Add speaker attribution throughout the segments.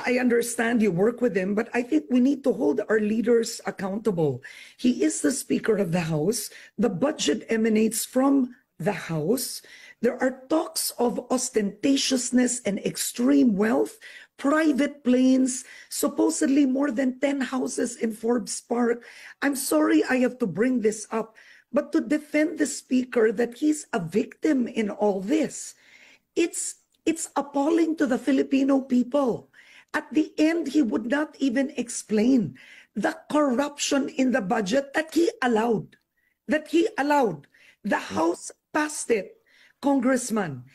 Speaker 1: I understand you work with him, but I think we need to hold our leaders accountable. He is the Speaker of the House. The budget emanates from the House. There are talks of ostentatiousness and extreme wealth, private planes, supposedly more than 10 houses in Forbes Park. I'm sorry I have to bring this up, but to defend the Speaker that he's a victim in all this, it's appalling to the Filipino people. At the end, he would not even explain the corruption in the budget that he allowed. The House passed it, Congressman.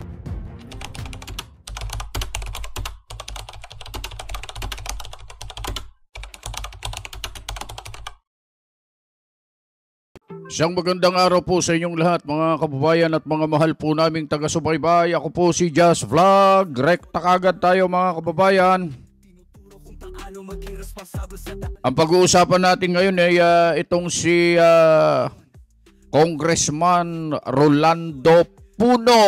Speaker 2: Isang magandang araw po sa inyong lahat, mga kababayan at mga mahal po naming taga-subaybay. Ako po si Just Vlog. Rekta kagad tayo, mga kababayan. Ang pag-uusapan natin ngayon ay itong si Congressman Rolando Puno.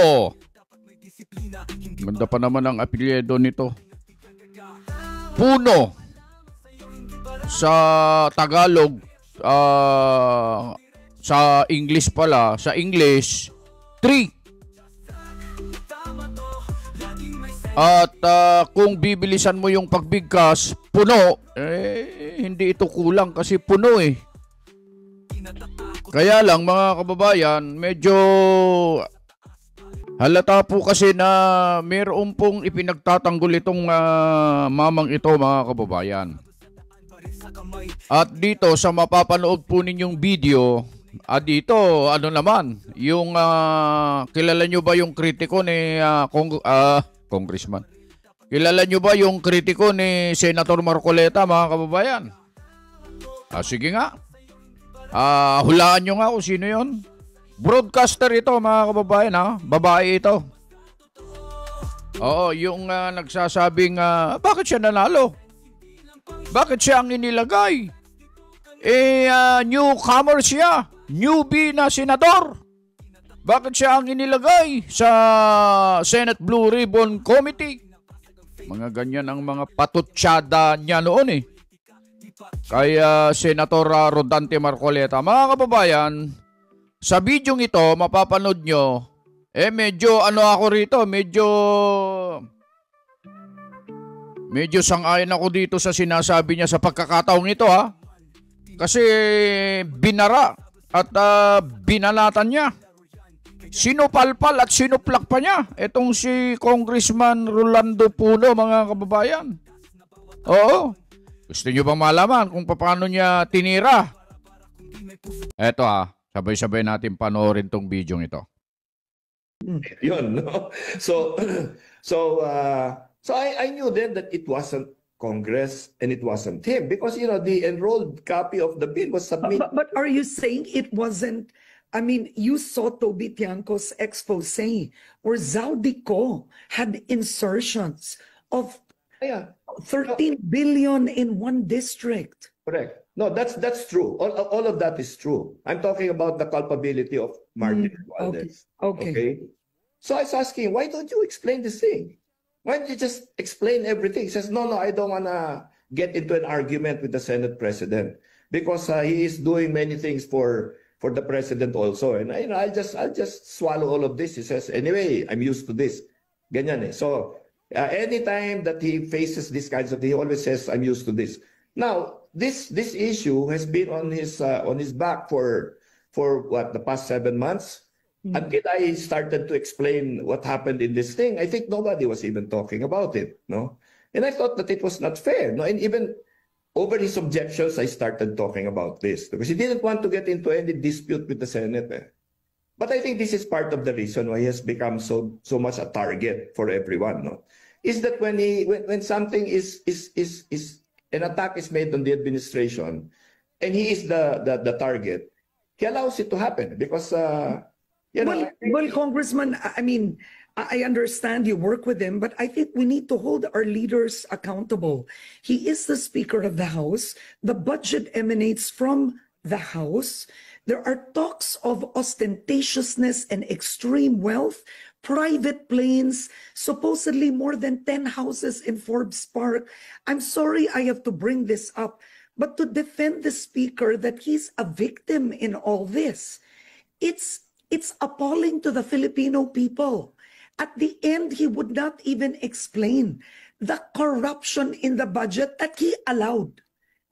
Speaker 2: Ganda pa naman ang apelyido nito. Puno. Sa Tagalog, sa English pala, sa English, tree. At kung bibilisan mo yung pagbigkas, puno, hindi ito kulang kasi puno eh. Kaya lang mga kababayan, medyo halata po kasi na mayroon pong ipinagtatanggol itong mamang ito, mga kababayan. At dito sa mapapanood po ninyong video, dito, ano naman, yung kilala nyo ba yung kritiko ni Congressman? Kilala nyo ba yung kritiko ni Senator Marcoleta, mga kababayan? Sige nga. Hulaan nyo nga kung sino yun. Broadcaster ito, mga kababayan, ha? Babae ito. Oo, yung nagsasabing, bakit siya nanalo? Bakit siya ang inilagay? Newcomer siya. Newbie na senador. Bakit siya ang inilagay sa Senate Blue Ribbon Committee? Mga ganyan ang mga patutsyada niya noon eh. Kaya Senator Rodante Marcoleta. Mga kababayan, sa video ito, mapapanood nyo, medyo ano ako rito, medyo sang-ayon ako dito sa sinasabi niya sa pagkakataong ito, ha. Kasi binara at binalatan niya. Sinupalpal at sinuplak pa niya itong si Congressman Rolando Puno, mga kababayan. Oo. Gusto niyo bang malaman kung paano niya tinira? Eto sabay-sabay natin panoorin tong video ito.
Speaker 3: Yun, no? So I knew then that it wasn't Congress and it wasn't him because, you know, the enrolled copy of the bill was submitted.
Speaker 1: But are you saying it wasn't? I mean, you saw Toby Tiangco's expose where Zaldico had insertions of 13 billion in one district.
Speaker 3: Correct. No, that's true. All of that is true. I'm talking about the culpability of Martin Romualdez. Okay. So I was asking, why don't you explain this thing? Why don't you just explain everything? He says, no, I don't want to get into an argument with the Senate President because he is doing many things for the President also. And I'll just swallow all of this. He says, anyway, I'm used to this. Ganyan eh. So anytime that he faces these kinds of things, he always says, I'm used to this. Now, this issue has been on his back for what, the past 7 months. Until I started to explain what happened in this thing, I think nobody was even talking about it, no? And I thought that it was not fair, no? And even over his objections, I started talking about this because he didn't want to get into any dispute with the Senate. But I think this is part of the reason why he has become so much a target for everyone, no? Is that when something is an attack is made on the administration, and he is the target, he allows it to happen because.
Speaker 1: Well, Congressman, I mean, I understand you work with him, but I think we need to hold our leaders accountable. He is the Speaker of the House. The budget emanates from the House. There are talks of ostentatiousness and extreme wealth, private planes, supposedly more than 10 houses in Forbes Park. I'm sorry I have to bring this up, but to defend the speaker that he's a victim in all this, it's appalling to the Filipino people. At the end, he would not even explain the corruption in the budget that he allowed.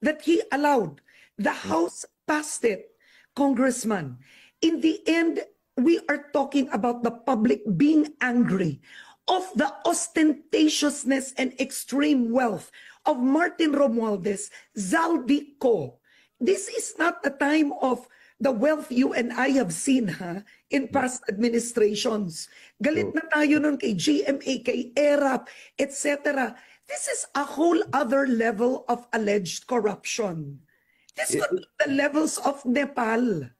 Speaker 1: The House passed it, Congressman. In the end, we are talking about the public being angry of the ostentatiousness and extreme wealth of Martin Romualdez, Zaldico. This is not a time of the wealth you and I have seen in past administrations. Galit na tayo nun kay GMA, kay ERAP, etc. This is a whole other level of alleged corruption. This could be the levels of Nepal.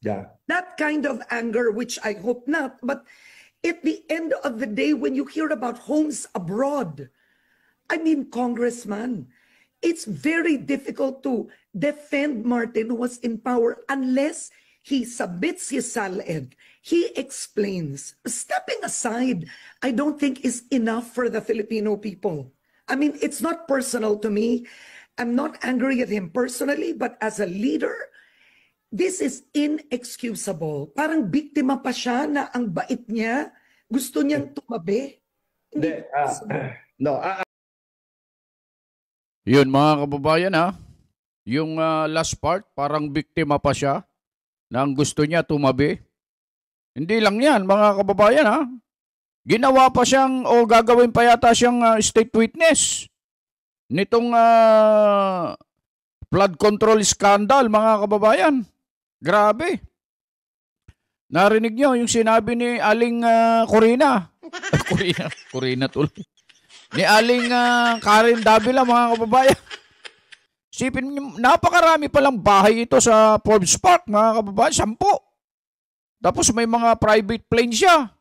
Speaker 3: Yeah.
Speaker 1: That kind of anger, which I hope not, but at the end of the day, when you hear about homes abroad, I mean, Congressman, it's very difficult to defend Martin, who was in power, unless he submits his SALED. He explains. Stepping aside, I don't think is enough for the Filipino people. I mean, it's not personal to me. I'm not angry at him personally, but as a leader, this is inexcusable. Parang biktima pa siya na ang bait niya, gusto niyang tumabi.
Speaker 2: Yun mga kababayan yung last part, parang biktima pa siya na ang gusto niya tumabi. Hindi lang yan mga kababayan Ginawa pa siyang o gagawin pa yata siyang state witness nitong flood control scandal mga kababayan. Grabe. Narinig niyo yung sinabi ni Aling Corina. Corina tuloy. Ni Aling Karen Davila mga kababayan. Sipin niyo, napakarami palang bahay ito sa Forbes Park mga kababayan. 10. Tapos may mga private plane siya.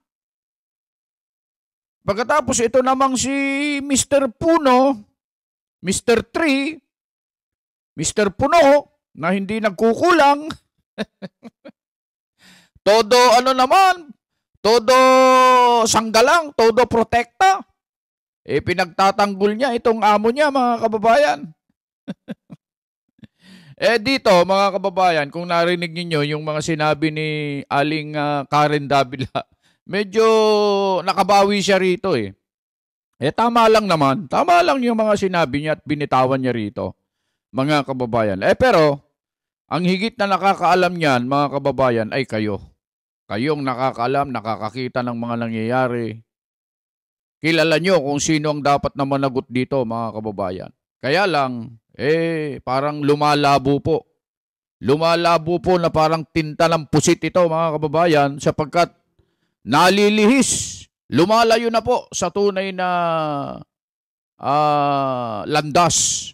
Speaker 2: Pagkatapos ito namang si Mr. Puno, Mr. Tree, Mr. Puno na hindi nagkukulang. Todo todo sanggalang, todo protekta. Pinagtatanggol niya itong amo niya mga kababayan. Dito mga kababayan, kung narinig niyo yung mga sinabi ni Aling Karen Davila, medyo nakabawi siya rito tama lang naman. Tama lang yung mga sinabi niya at binitawan niya rito, mga kababayan. Pero, ang higit na nakakaalam niyan, mga kababayan, ay kayo. Kayong nakakaalam, nakakakita ng mga nangyayari. Kilala nyo kung sino ang dapat na managot dito, mga kababayan. Kaya lang, parang lumalabo po. Lumalabo po na parang tinta ng pusit ito, mga kababayan, sapagkat nalilihis, lumalayo na po sa tunay na landas.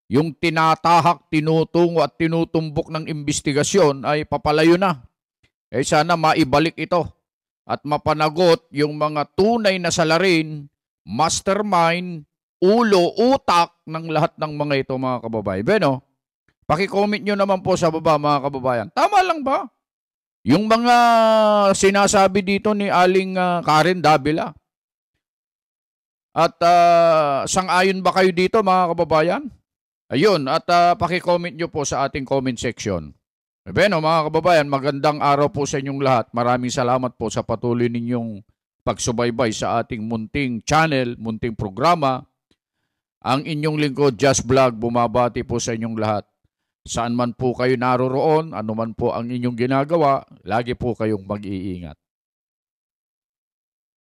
Speaker 2: Yung tinatahak, tinutungo at tinutumbok ng investigasyon ay papalayo na. Sana maibalik ito at mapanagot yung mga tunay na salarin, mastermind, ulo, utak ng lahat ng mga ito mga kababayan. Beno, paki-comment nyo naman po sa baba mga kababayan. Tama lang ba? Yung mga sinasabi dito ni Aling Karen Davila. At sang-ayon ba kayo dito mga kababayan? Ayun, at paki-comment nyo po sa ating comment section. Beno mga kababayan, magandang araw po sa inyong lahat. Maraming salamat po sa patuloy ninyong pagsubaybay sa ating munting channel, munting programa. Ang inyong lingkod, Just Vlog, bumabati po sa inyong lahat. Saan man po kayo naroroon, ano man po ang inyong ginagawa, lagi po kayong mag-iingat.